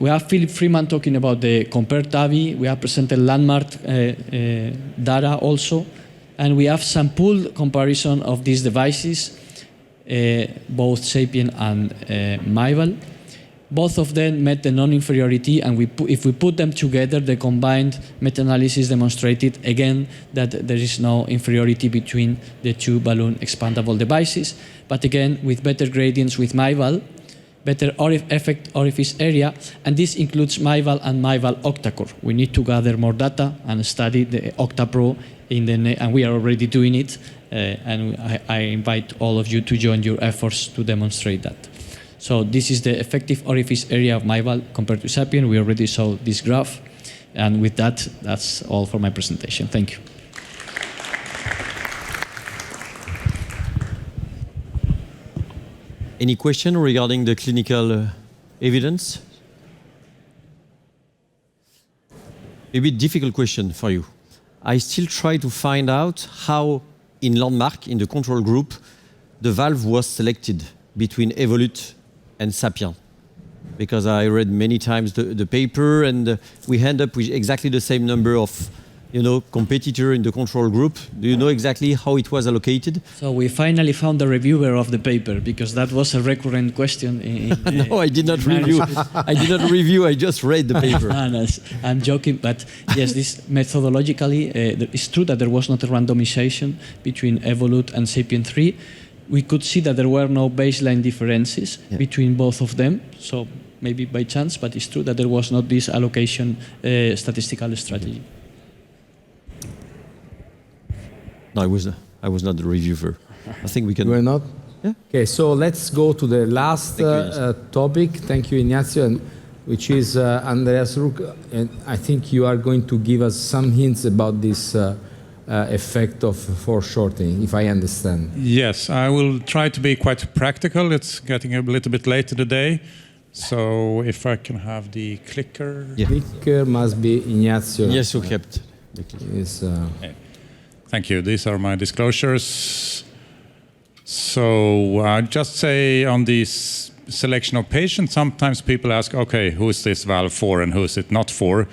we have Philip Freeman talking about the compared TAVI. We have presented landmark data also, and we have some pooled comparison of these devices, both Sapien and Myval. Both of them met the non-inferiority, and if we put them together, the combined meta-analysis demonstrated again that there is no inferiority between the two balloon expandable devices, but again with better gradients with Myval, better effect orifice area, and this includes Myval and Myval OctaCore. We need to gather more data and study the OctaPro and we are already doing it, and I invite all of you to join your efforts to demonstrate that. So this is the effective orifice area of Myval compared to Sapien. We already saw this graph, and with that, that's all for my presentation. Thank you. Any question regarding the clinical evidence? Maybe a difficult question for you. I still try to find out how, in Landmark, in the control group, the valve was selected between Evolut and Sapien. Because I read many times the paper, and we end up with exactly the same number of competitor in the control group. Do you know exactly how it was allocated? So we finally found the reviewer of the paper, because that was a recurrent question. No, I did not review. I did not review. I just read the paper. No, I'm joking, but yes, this methodologically, it's true that there was not a randomization between Evolut and Sapien 3. We could see that there were no baseline differences between both of them. So maybe by chance, but it's true that there was not this allocation statistical strategy. No, I was not the reviewer. I think we can. You were not? Yeah. Okay, so let's go to the last topic. Thank you, Ignacio, and which is Andreas Ruck. And I think you are going to give us some hints about this effect of foreshortening, if I understand. Yes, I will try to be quite practical. It's getting a little bit late in the day. So if I can have the clicker. Yeah. Clicker must be Ignacio. Yes, you kept the clicker. Okay. Thank you. These are my disclosures. So I just say on this selection of patients, sometimes people ask, okay, who is this valve for and who is it not for?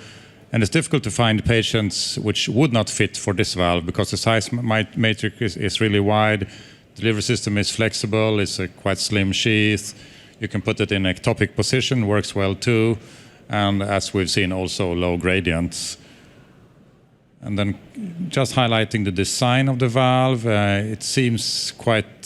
And it's difficult to find patients which would not fit for this valve because the size matrix is really wide. The delivery system is flexible. It's a quite slim sheath. You can put it in ectopic position, works well too. And as we've seen, also low gradients. And then just highlighting the design of the valve, it seems quite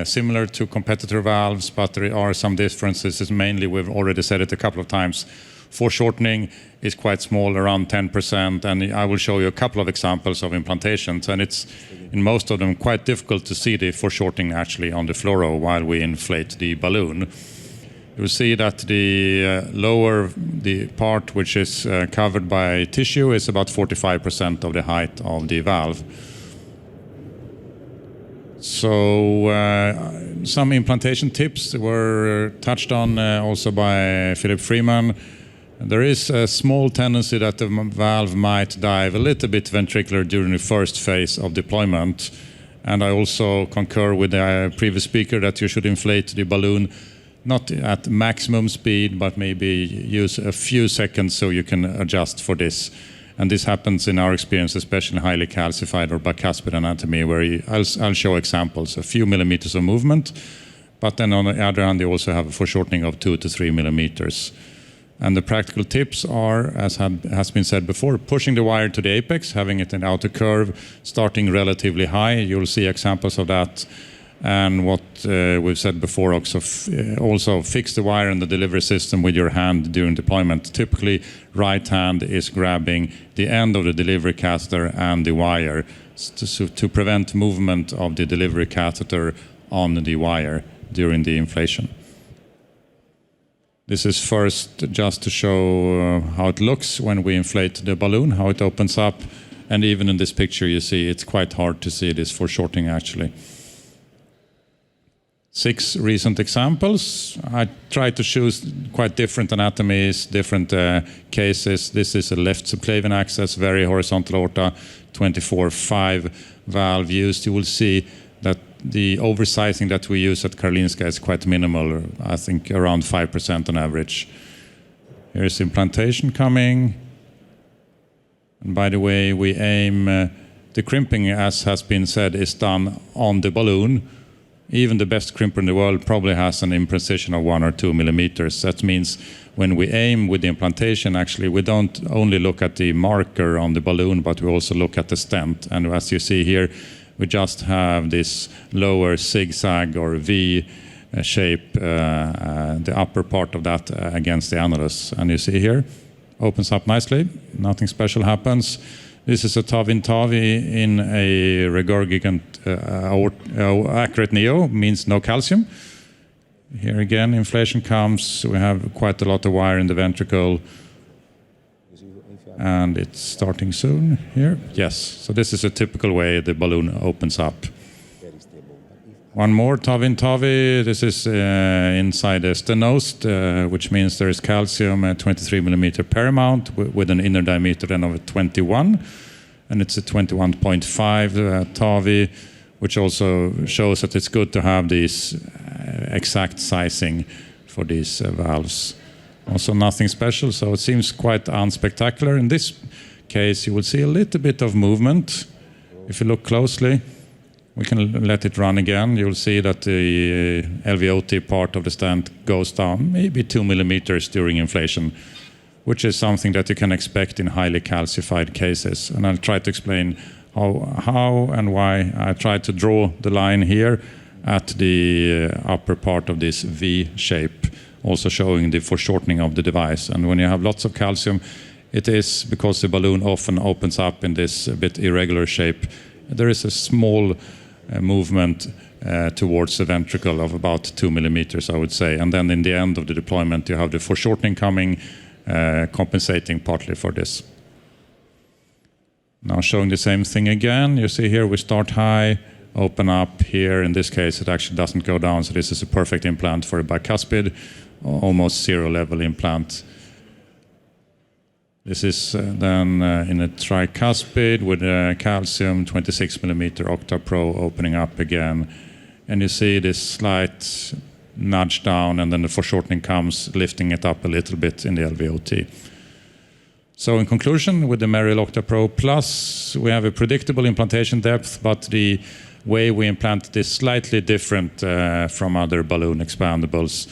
similar to competitor valves, but there are some differences. Mainly, we've already said it a couple of times, foreshortening is quite small, around 10%, and I will show you a couple of examples of implantations, and it's, in most of them, quite difficult to see the foreshortening actually on the fluoro while we inflate the balloon. You'll see that the part which is covered by tissue is about 45% of the height of the valve. So some implantation tips were touched on also by Philip Freeman. There is a small tendency that the valve might dive a little bit ventricular during the first phase of deployment. And I also concur with the previous speaker that you should inflate the balloon not at maximum speed, but maybe use a few seconds so you can adjust for this. And this happens in our experience, especially in highly calcified or bicuspid anatomy, where I'll show examples, a few millimeters of movement, but then on the other hand, you also have a foreshortening of 2 to 3 millimeters. And the practical tips are, as has been said before, pushing the wire to the apex, having it in outer curve, starting relatively high. You'll see examples of that. And what we've said before, also fix the wire in the delivery system with your hand during deployment. Typically, right hand is grabbing the end of the delivery catheter and the wire to prevent movement of the delivery catheter on the wire during the inflation. This is first just to show how it looks when we inflate the balloon, how it opens up. And even in this picture, you see it's quite hard to see this foreshortening actually. 6 recent examples. I tried to choose quite different anatomies, different cases. This is a left subclavian access, very horizontal aorta, 24/5 valve used. You will see that the oversizing that we use at Karolinska is quite minimal, I think around 5% on average. Here's implantation coming. And by the way, we aim, the crimping, as has been said, is done on the balloon. Even the best crimper in the world probably has an imprecision of 1 or 2 millimeters. That means when we aim with the implantation, actually, we don't only look at the marker on the balloon, but we also look at the stent. And as you see here, we just have this lower zigzag or V shape, the upper part of that against the annulus. And you see here, opens up nicely, nothing special happens. This is a TAVI in a regurgitant accurate neo, means no calcium. Here again, inflation comes, we have quite a lot of wire in the ventricle. And it's starting soon here. Yes, so this is a typical way the balloon opens up. One more TAVI. This is inside the stenosed, which means there is calcium at 23 millimeter paramount with an inner diameter then of 21. And it's a 21.5 TAVI, which also shows that it's good to have these exact sizing for these valves. Also nothing special, so it seems quite unspectacular. In this case, you will see a little bit of movement. If you look closely, we can let it run again. You'll see that the LVOT part of the stent goes down maybe 2 millimeters during inflation, which is something that you can expect in highly calcified cases. And I'll try to explain how and why. I tried to draw the line here at the upper part of this V shape, also showing the foreshortening of the device. And when you have lots of calcium, it is because the balloon often opens up in this a bit irregular shape. There is a small movement towards the ventricle of about 2 millimeters, I would say. And then in the end of the deployment, you have the foreshortening coming, compensating partly for this. Now showing the same thing again. You see here we start high, open up here. In this case, it actually doesn't go down. So this is a perfect implant for a bicuspid, almost 0 level implant. This is then in a tricuspid with calcium, 26 millimeter OctaPro opening up again. And you see this slight nudge down, and then the foreshortening comes, lifting it up a little bit in the LVOT. So in conclusion, with the Merrill OctaPro Plus, we have a predictable implantation depth, but the way we implant it is slightly different from other balloon expandables.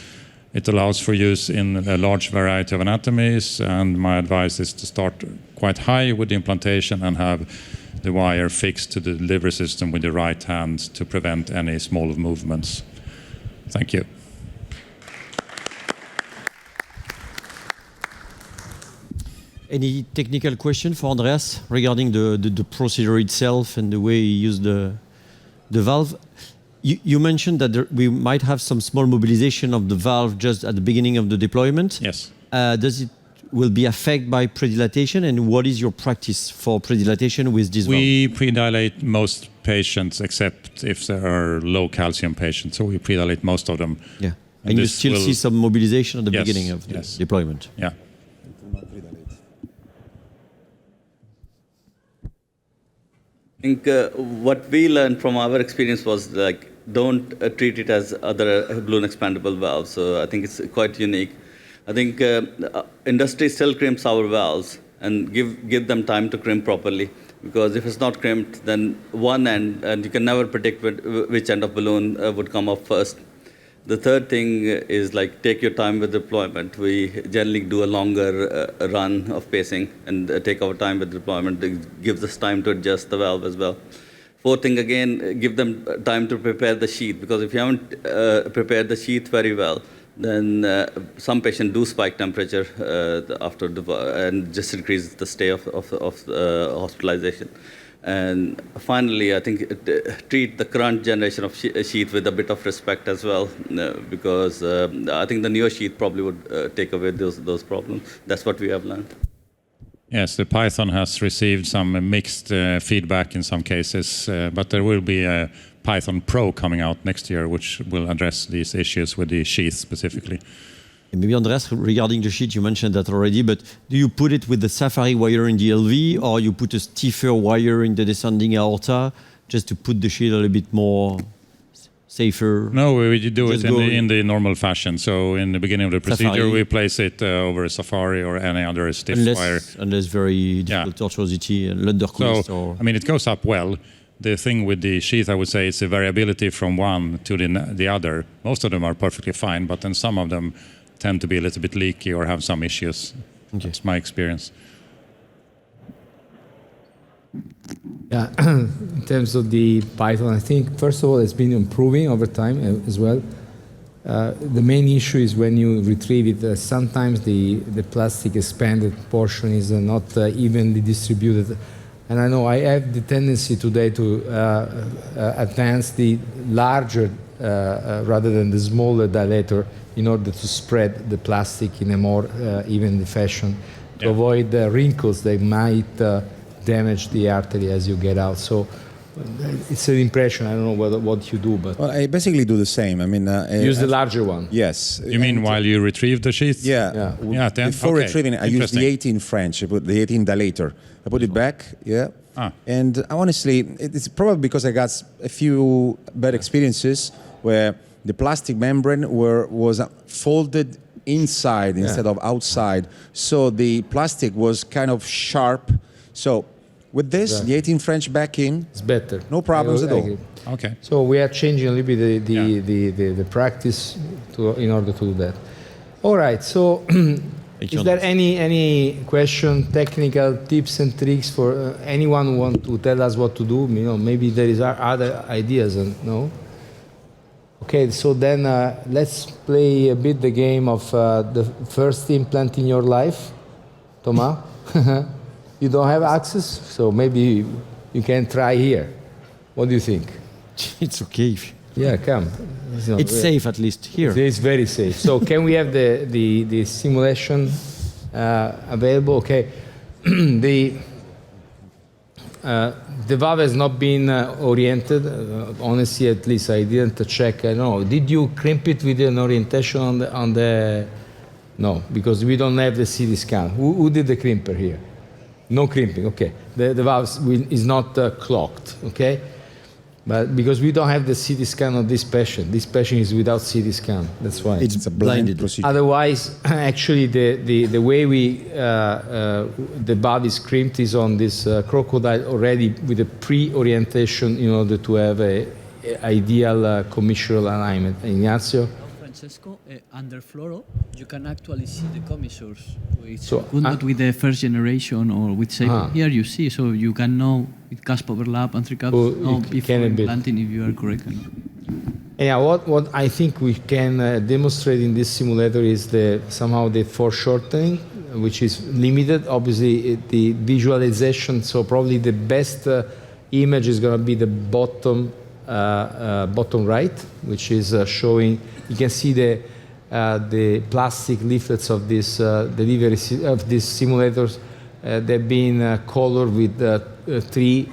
It allows for use in a large variety of anatomies, and my advice is to start quite high with the implantation and have the wire fixed to the delivery system with the right hand to prevent any small movements. Thank you. Any technical question for Andreas regarding the procedure itself and the way you use the valve? You mentioned that we might have some small mobilization of the valve just at the beginning of the deployment. Yes. Does it will be affected by predilatation, and what is your practice for predilatation with this valve? We predilate most patients except if there are low calcium patients, so we predilate most of them. Yeah, and you still see some mobilization at the beginning of the deployment. Yeah. I think what we learned from our experience was like don't treat it as other balloon expandable valves. So I think it's quite unique. I think industry still crimps our valves and give them time to crimp properly, because if it's not crimped, then one end, and you can never predict which end of balloon would come up first. The third thing is like take your time with deployment. We generally do a longer run of pacing and take our time with deployment. It gives us time to adjust the valve as well. Fourth thing, again, give them time to prepare the sheath, because if you haven't prepared the sheath very well, then some patients do spike temperature after and just increases the stay of hospitalization. And finally, I think treat the current generation of sheath with a bit of respect as well, because I think the newer sheath probably would take away those problems. That's what we have learned. Yes, the Python has received some mixed feedback in some cases, but there will be a Python Pro coming out next year, which will address these issues with the sheath specifically. And maybe Andreas, regarding the sheet, you mentioned that already, but do you put it with the Safari wire in the LV, or you put a stiffer wire in the descending aorta, just to put the sheet a little bit more safer? No, we do it Just in the normal fashion. So in the beginning of the procedure, Safari. we place it over a Safari or any other stiff wire. Unless very difficult tortuosity and Lunderquist So, or... I mean, it goes up well. The thing with the sheath, I would say, it's a variability from one to the other. Most of them are perfectly fine, but then some of them tend to be a little bit leaky or have some issues. Okay. That's my experience. Yeah, in terms of the Python, I think, first of all, it's been improving over time as well. The main issue is when you retrieve it, sometimes the plastic expanded portion is not evenly distributed. And I know I have the tendency today to advance the larger rather than the smaller dilator in order to spread the plastic in a more even fashion to avoid the wrinkles that might damage the artery as you get out. So it's an impression. I don't know what you do, but Well, I basically do the same. I mean, use the larger one. Yes. You mean while you retrieve the sheath? Yeah. Yeah, then, Before okay. retrieving it, I use the 18 French. I put the 18 dilator. I put it back. Yeah. And honestly, it's probably because I got a few bad experiences where the plastic membrane was folded inside instead of outside. So the plastic was kind of sharp. So with this, the 18 French back in, it's better. No problems I at all. agree. Okay. So we are changing a little bit the practice in order to do that. All right. So is there any question, technical tips and tricks for anyone who want to tell us what to do? You know, maybe there is other ideas. No. Okay. So then let's play a bit the game of the first implant in your life, Thomas. You don't have access, so maybe you can try here. What do you think? It's okay. Yeah, come. It's safe, at least here. It's very safe. So can we have the simulation available? Okay. The valve has not been oriented. Honestly, at least I didn't check. I don't know. Did you crimp it with an orientation on the? No, because we don't have the CT scan. Who did the crimper here? No crimping. Okay. The valve is not clogged. Okay. But because we don't have the CT scan of this patient is without CT scan. That's why It's a blinded procedure. Otherwise, actually, the way the valve is crimped is on this crocodile already with a pre-orientation in order to have a ideal commissural alignment. Ignazio. Francesco, under fluoro, you can actually see the commissures. So, Good, not with the first generation or with safety. Here you see, so you can know with cusp overlap and three cups know before implanting if you are correct or not. Yeah, what I think we can demonstrate in this simulator is somehow the foreshortening, which is limited. Obviously, the visualization. So probably the best image is going to be the bottom right, which is showing. You can see the plastic leaflets of this delivery of these simulators. They've been colored with 3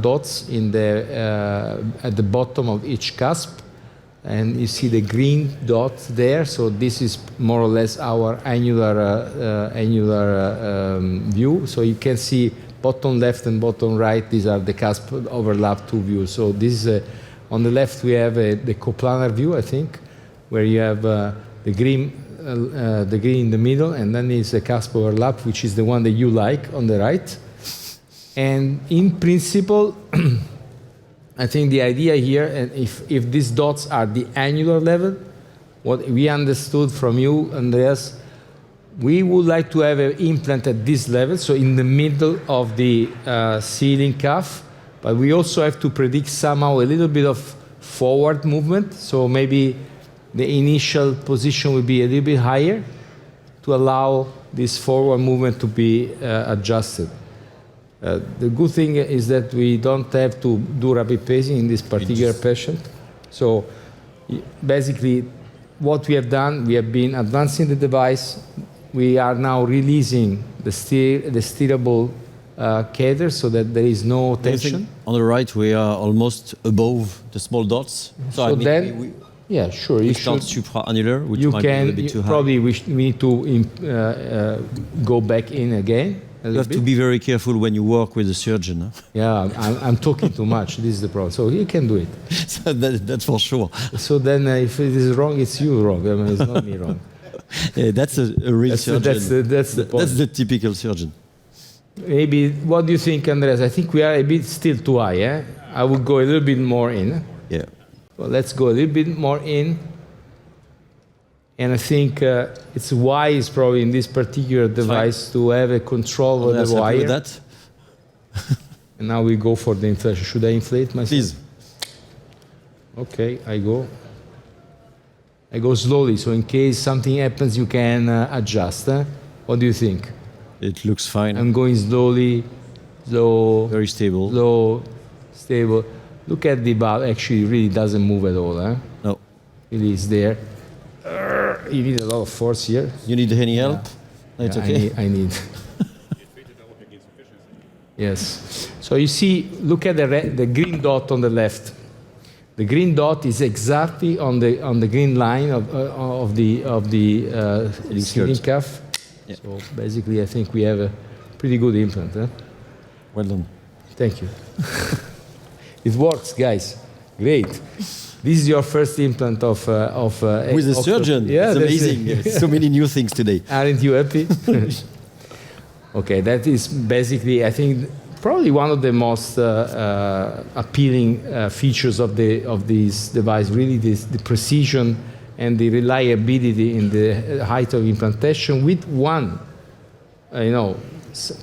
dots in at the bottom of each cusp, and you see the green dot there. So this is more or less our annular view. So you can see bottom left and bottom right. These are the cusp overlap 2 views. So this is on the left we have the coplanar view, I think, where you have the green in the middle, and then is a cusp overlap, which is the one that you like on the right. And in principle, I think the idea here, and if these dots are the annular level, what we understood from you, Andreas, we would like to have an implant at this level, so in the middle of the ceiling cuff, but we also have to predict somehow a little bit of forward movement, so maybe the initial position will be a little bit higher to allow this forward movement to be adjusted. The good thing is that we don't have to do rapid pacing in this particular patient. So basically what we have done, we have been advancing the device, we are now releasing the steerable catheter so that there is no tension. On the right, we are almost above the small dots. So I mean, then, yeah, sure. we You start should. supra-annular, which You might be a can little bit too high. probably we need to go back in again. You have to be very careful when you work with a surgeon. Huh? Yeah, I'm talking too much. This is the problem. So you can do it. So that's for sure. So then, if it is wrong, it's you wrong. I mean, it's not me wrong. Yeah, that's a real surgeon. That's the point. That's the typical surgeon. Maybe. What do you think, Andreas? I think we are a bit still too high. Eh? I would go a little bit more in. Yeah. Well, let's go a little bit more in. And I think it's wise, probably in this particular device, to have a control of the wire. With that? And now we go for the inflation. Should I inflate myself? Please. Okay, I go. I go slowly, so in case something happens, you can adjust. Eh? What do you think? It looks fine. I'm going slowly, slow, Very stable. slow, stable. Look at the valve. Actually, it really doesn't move at all. Eh? No. Really is there. You need a lot of force here. You need any help? No, it's Yeah, okay. I need. Yes. So you see, look at the green dot on the left. The green dot is exactly on the green line of the ceiling cuff. Yeah. So basically, I think we have a pretty good implant. Eh? Well done. Thank you. It works, guys. Great. This is your first implant of With a surgeon. Yeah, it's that's amazing. it. So many new things today. Aren't you happy? Okay, that is basically, I think, probably one of the most appealing features of this device. Really, the precision and the reliability in the height of implantation. With one,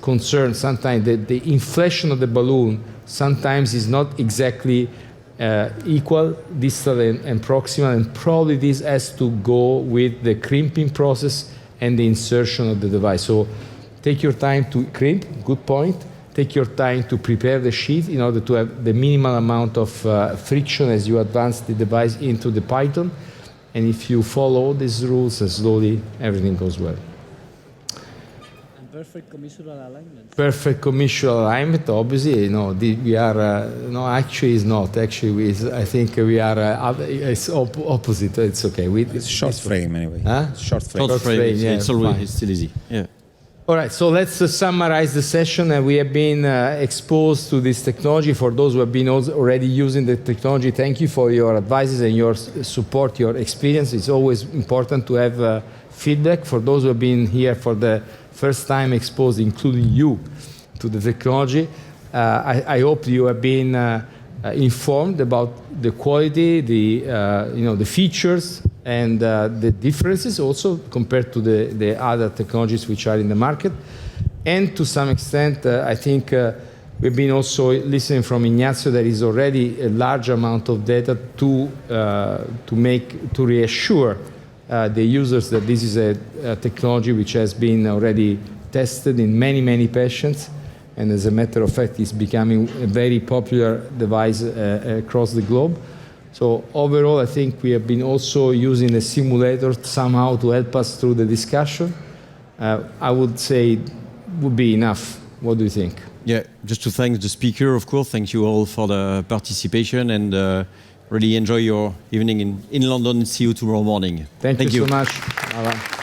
concern sometimes that the inflation of the balloon sometimes is not exactly equal, distal and proximal, and probably this has to go with the crimping process and the insertion of the device. So take your time to crimp, good point. Take your time to prepare the sheath in order to have the minimal amount of friction as you advance the device into the python. And if you follow these rules, slowly everything goes well. Perfect commissural alignment. Perfect commissural alignment, obviously. We are, no, actually it's not. Actually, I think we are, it's opposite. It's okay. It's short frame anyway. Huh? Short frame. Short frame, yeah, it's always fine. it's still easy. Yeah. All right, so let's summarize the session. We have been exposed to this technology. For those who have been already using the technology, thank you for your advices and your support, your experience. It's always important to have feedback. For those who have been here for the first time exposed, including you, to the technology, I hope you have been informed about the quality, the features, and the differences also compared to the other technologies which are in the market. And to some extent, I think we've been also listening from Ignazio. There is already a large amount of data to reassure the users that this is a technology which has been already tested in many patients, and as a matter of fact, it's becoming a very popular device across the globe. So overall, I think we have been also using a simulator somehow to help us through the discussion. I would say would be enough. What do you think? Yeah, just to thank the speaker, of course. Thank you all for the participation, and really enjoy your evening in London. See you tomorrow morning. Thank you so much. Bye-bye.